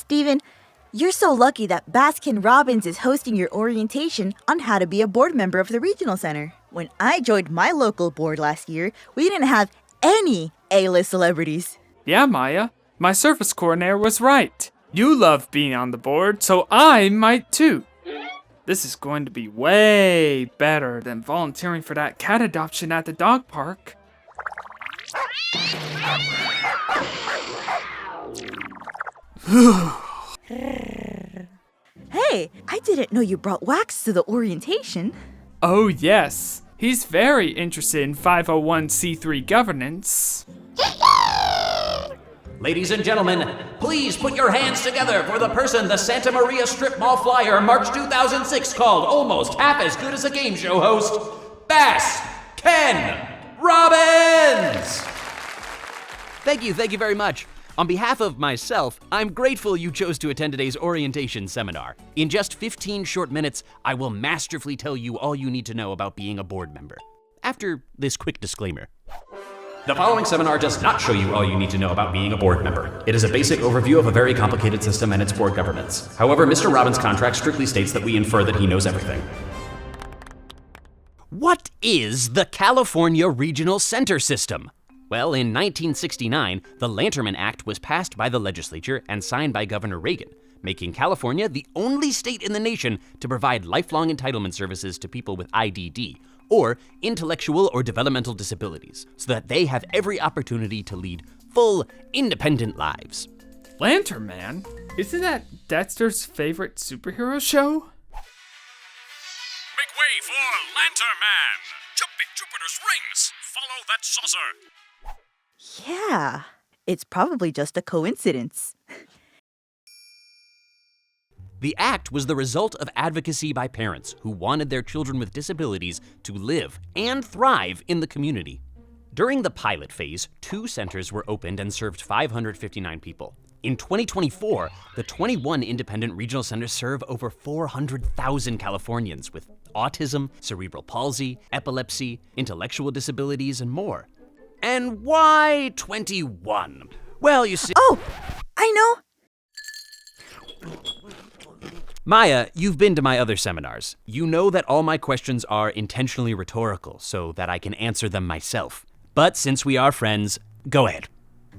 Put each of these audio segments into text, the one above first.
Steven, you're so lucky that Bass Ken Robbins is hosting your orientation on how to be a board member of the Regional Center. When I joined my local board last year, we didn't have any A-list celebrities. Yeah, Maya, my service coordinator was right. You love being on the board, so I might too. This is going to be way better than volunteering for that cat adoption at the dog park. Hey, I didn't know you brought Wax to the orientation. Oh yes, he's very interested in 501c3 governance. Ladies and gentlemen, please put your hands together for the person the Santa Maria Strip Mall Flyer March 2006 called almost half as good as a game show host, Bass Ken Robbins! Thank you very much. On behalf of myself, I'm grateful you chose to attend today's orientation seminar. In just 15 short minutes, I will masterfully tell you all you need to know about being a board member. After this quick disclaimer. The following seminar does not show you all you need to know about being a board member. It is a basic overview of a very complicated system and its board governance. However, Mr. Robbins' contract strictly states that we infer that he knows everything. What is the California Regional Center System? Well, in 1969, the Lanterman Act was passed by the legislature and signed by Governor Reagan, making California the only state in the nation to provide lifelong entitlement services to people with IDD, or intellectual or developmental disabilities, so that they have every opportunity to lead full, independent lives. Lantern Man? Isn't that Dexter's favorite superhero show? Make way for Lantern Man! Jumping Jupiter's rings! Follow that saucer! Yeah, it's probably just a coincidence. The act was the result of advocacy by parents who wanted their children with disabilities to live and thrive in the community. During the pilot phase, 2 centers were opened and served 559 people. In 2024, the 21 independent regional centers serve over 400,000 Californians with autism, cerebral palsy, epilepsy, intellectual disabilities, and more. And why 21? Well, you see— Oh, I know! Maya, you've been to my other seminars. You know that all my questions are intentionally rhetorical so that I can answer them myself. But since we are friends, go ahead.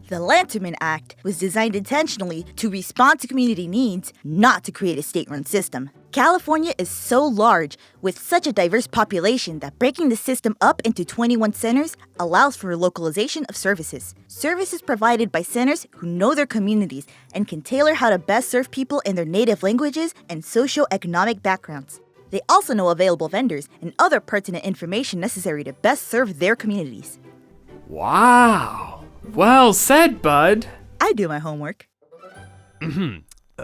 The Lanterman Act was designed intentionally to respond to community needs, not to create a state-run system. California is so large, with such a diverse population, that breaking the system up into 21 centers allows for localization of services. Services provided by centers who know their communities and can tailor how to best serve people in their native languages and socioeconomic backgrounds. They also know available vendors and other pertinent information necessary to best serve their communities. Wow. Well said, bud. I do my homework.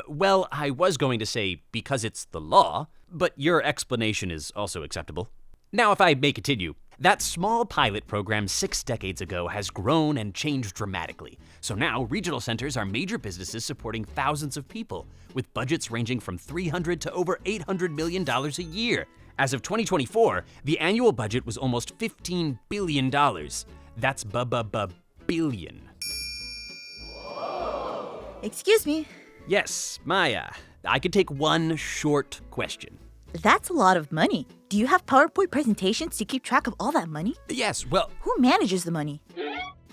Well, I was going to say because it's the law, but your explanation is also acceptable. Now, if I may continue, that small pilot program 6 decades ago has grown and changed dramatically. So now regional centers are major businesses supporting thousands of people, with budgets ranging from $300 to over $800 million a year. As of 2024, the annual budget was almost $15 billion. That's billion. Excuse me. Yes, Maya. I could take one short question. That's a lot of money. Do you have PowerPoint presentations to keep track of all that money? Yes, well, Who manages the money?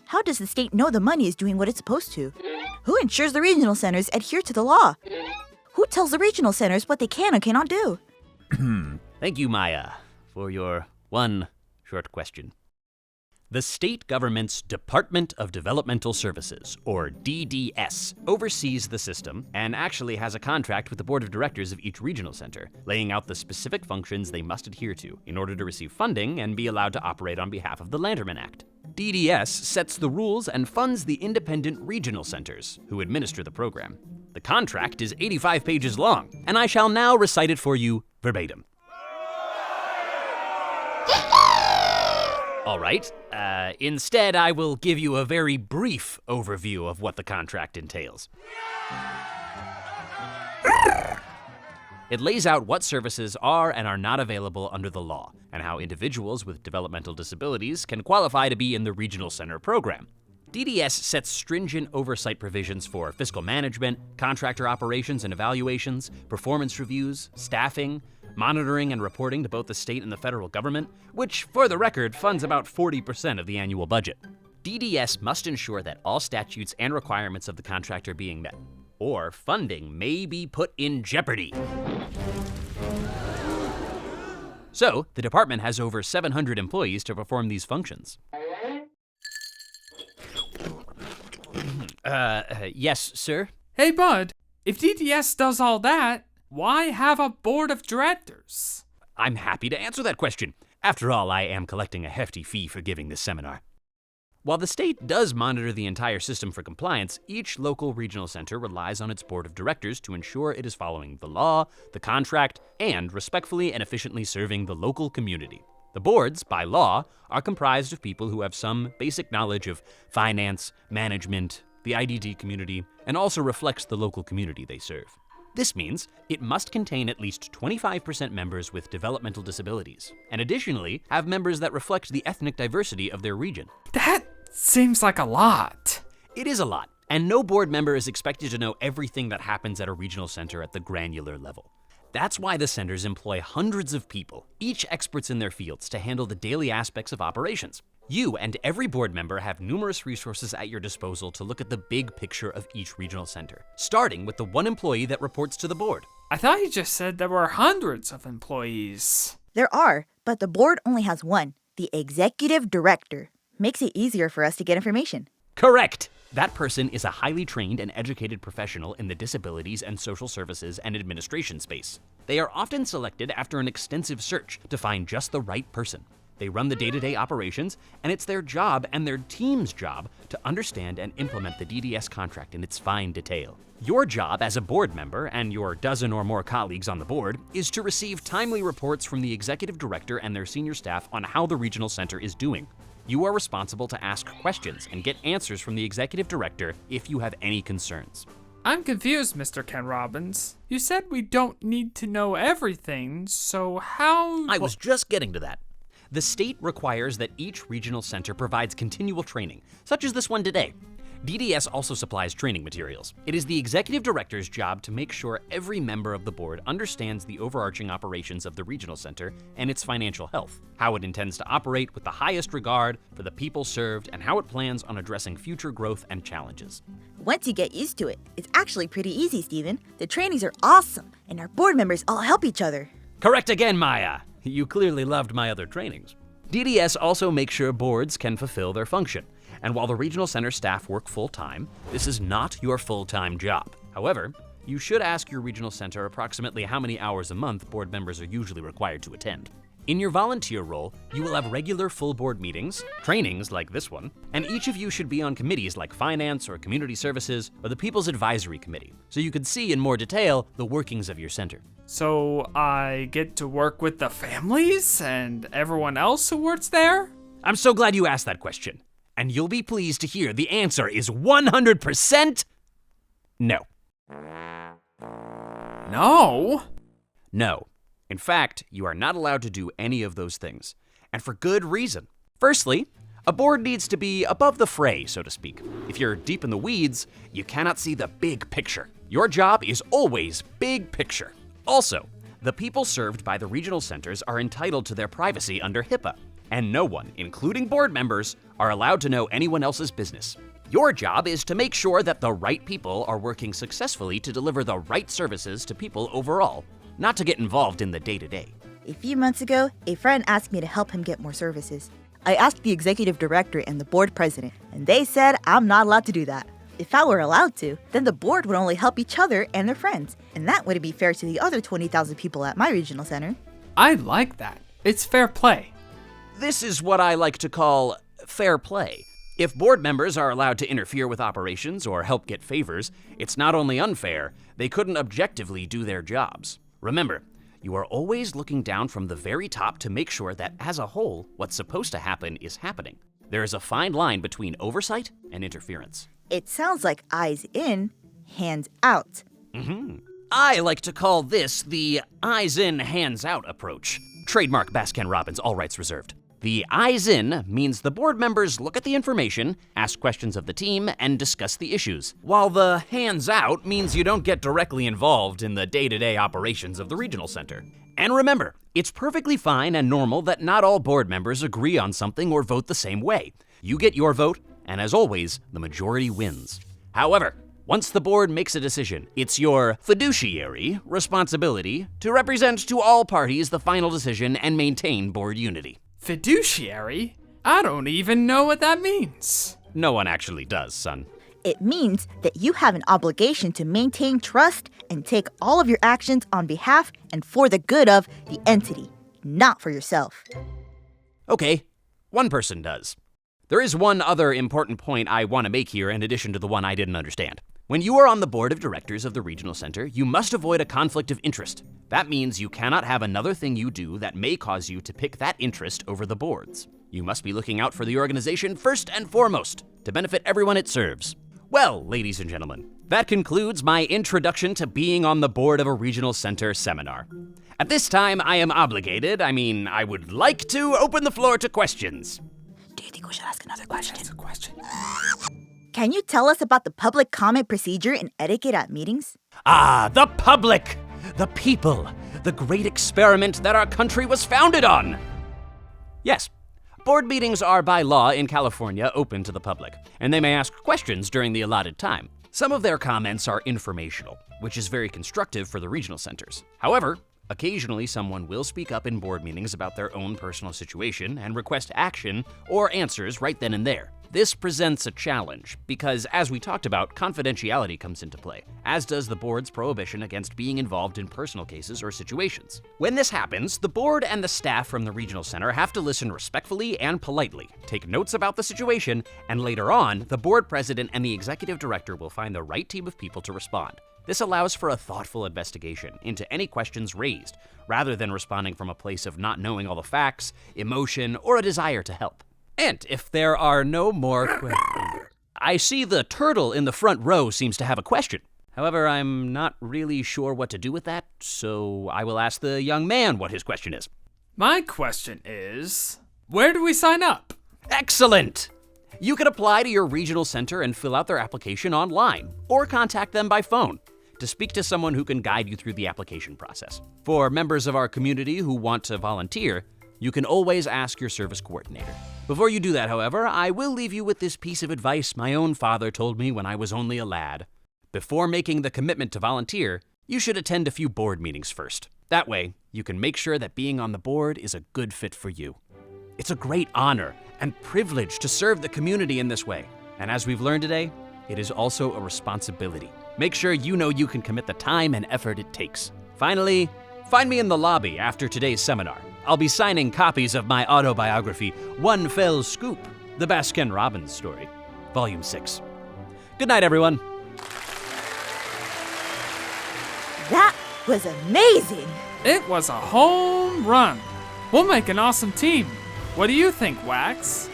How does the state know the money is doing what it's supposed to? Who ensures the regional centers adhere to the law? Who tells the regional centers what they can and cannot do? thank you, Maya, for your one short question. The state government's Department of Developmental Services, or DDS, oversees the system and actually has a contract with the board of directors of each regional center, laying out the specific functions they must adhere to in order to receive funding and be allowed to operate on behalf of the Lanterman Act. DDS sets the rules and funds the independent regional centers, who administer the program. The contract is 85 pages long, and I shall now recite it for you verbatim. All right. Instead, I will give you a very brief overview of what the contract entails. It lays out what services are and are not available under the law, and how individuals with developmental disabilities can qualify to be in the Regional Center program. DDS sets stringent oversight provisions for fiscal management, contractor operations and evaluations, performance reviews, staffing, monitoring and reporting to both the state and the federal government, which, for the record, funds about 40% of the annual budget. DDS must ensure that all statutes and requirements of the contract are being met, or funding may be put in jeopardy. So, the department has over 700 employees to perform these functions. Yes, sir? Hey, bud, if DDS does all that, why have a board of directors? I'm happy to answer that question. After all, I am collecting a hefty fee for giving this seminar. While the state does monitor the entire system for compliance, each local regional center relies on its board of directors to ensure it is following the law, the contract, and respectfully and efficiently serving the local community. The boards, by law, are comprised of people who have some basic knowledge of finance, management, the IDD community, and also reflects the local community they serve. This means it must contain at least 25% members with developmental disabilities, and additionally have members that reflect the ethnic diversity of their region. That seems like a lot. It is a lot, and no board member is expected to know everything that happens at a regional center at the granular level. That's why the centers employ hundreds of people, each experts in their fields, to handle the daily aspects of operations. You and every board member have numerous resources at your disposal to look at the big picture of each regional center, starting with the one employee that reports to the board. I thought you just said there were hundreds of employees. There are, but the board only has one, the executive director. Makes it easier for us to get information. Correct! That person is a highly trained and educated professional in the disabilities and social services and administration space. They are often selected after an extensive search to find just the right person. They run the day-to-day operations, and it's their job and their team's job to understand and implement the DDS contract in its fine detail. Your job as a board member and your dozen or more colleagues on the board is to receive timely reports from the executive director and their senior staff on how the regional center is doing. You are responsible to ask questions and get answers from the executive director if you have any concerns. I'm confused, Mr. Ken Robbins. You said we don't need to know everything, so how... I was just getting to that. The state requires that each regional center provides continual training, such as this one today. DDS also supplies training materials. It is the executive director's job to make sure every member of the board understands the overarching operations of the regional center and its financial health, how it intends to operate with the highest regard for the people served, and how it plans on addressing future growth and challenges. Once you get used to it, it's actually pretty easy, Stephen. The trainings are awesome, and our board members all help each other. Correct again, Maya. You clearly loved my other trainings. DDS also makes sure boards can fulfill their function. And while the regional center staff work full-time, this is not your full-time job. However, you should ask your regional center approximately how many hours a month board members are usually required to attend. In your volunteer role, you will have regular full board meetings, trainings like this one, and each of you should be on committees like Finance or Community Services or the People's Advisory Committee, so you can see in more detail the workings of your center. So I get to work with the families and everyone else who works there? I'm so glad you asked that question. And you'll be pleased to hear the answer is 100% no. No? No. In fact, you are not allowed to do any of those things. And for good reason. Firstly, a board needs to be above the fray, so to speak. If you're deep in the weeds, you cannot see the big picture. Your job is always big picture. Also, the people served by the regional centers are entitled to their privacy under HIPAA. And no one, including board members, are allowed to know anyone else's business. Your job is to make sure that the right people are working successfully to deliver the right services to people overall, not to get involved in the day-to-day. A few months ago, a friend asked me to help him get more services. I asked the executive director and the board president, and they said I'm not allowed to do that. If I were allowed to, then the board would only help each other and their friends, and that wouldn't be fair to the other 20,000 people at my regional center. I like that. It's fair play. This is what I like to call fair play. If board members are allowed to interfere with operations or help get favors, it's not only unfair, they couldn't objectively do their jobs. Remember, you are always looking down from the very top to make sure that, as a whole, what's supposed to happen is happening. There is a fine line between oversight and interference. It sounds like eyes in, hands out. I like to call this the eyes in, hands out approach. Trademark Bass Ken Robbins, all rights reserved. The eyes in means the board members look at the information, ask questions of the team, and discuss the issues, while the hands out means you don't get directly involved in the day-to-day operations of the regional center. And remember, it's perfectly fine and normal that not all board members agree on something or vote the same way. You get your vote, and as always, the majority wins. However, once the board makes a decision, it's your fiduciary responsibility to represent to all parties the final decision and maintain board unity. Fiduciary? I don't even know what that means. No one actually does, son. It means that you have an obligation to maintain trust and take all of your actions on behalf and for the good of the entity, not for yourself. Okay, one person does. There is one other important point I want to make here in addition to the one I didn't understand. When you are on the board of directors of the regional center, you must avoid a conflict of interest. That means you cannot have another thing you do that may cause you to pick that interest over the board's. You must be looking out for the organization first and foremost, to benefit everyone it serves. Well, ladies and gentlemen, that concludes my introduction to being on the board of a regional center seminar. At this time, I would like to open the floor to questions. Do you think we should ask another question? That's a question. Can you tell us about the public comment procedure and etiquette at meetings? Ah, the public! The people! The great experiment that our country was founded on! Yes, board meetings are by law in California open to the public, and they may ask questions during the allotted time. Some of their comments are informational, which is very constructive for the regional centers. However, occasionally someone will speak up in board meetings about their own personal situation and request action or answers right then and there. This presents a challenge because, as we talked about, confidentiality comes into play, as does the board's prohibition against being involved in personal cases or situations. When this happens, the board and the staff from the regional center have to listen respectfully and politely, take notes about the situation, and later on, the board president and the executive director will find the right team of people to respond. This allows for a thoughtful investigation into any questions raised, rather than responding from a place of not knowing all the facts, emotion, or a desire to help. And if there are no more questions... I see the turtle in the front row seems to have a question. However, I'm not really sure what to do with that, so I will ask the young man what his question is. My question is, where do we sign up? Excellent! You can apply to your regional center and fill out their application online, or contact them by phone to speak to someone who can guide you through the application process. For members of our community who want to volunteer, you can always ask your service coordinator. Before you do that, however, I will leave you with this piece of advice my own father told me when I was only a lad. Before making the commitment to volunteer, you should attend a few board meetings first. That way, you can make sure that being on the board is a good fit for you. It's a great honor and privilege to serve the community in this way. And as we've learned today, it is also a responsibility. Make sure you know you can commit the time and effort it takes. Finally, find me in the lobby after today's seminar. I'll be signing copies of my autobiography, One Fell Scoop, the Bass Ken Robbins story, Volume 6. Good night, everyone. That was amazing! It was a home run. We'll make an awesome team. What do you think, Wax?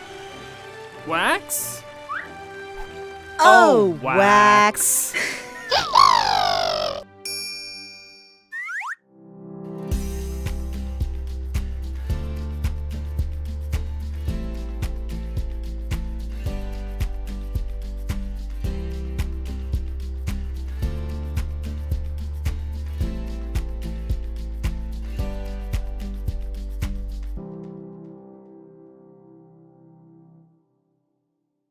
Wax? Oh, Wax. Wax.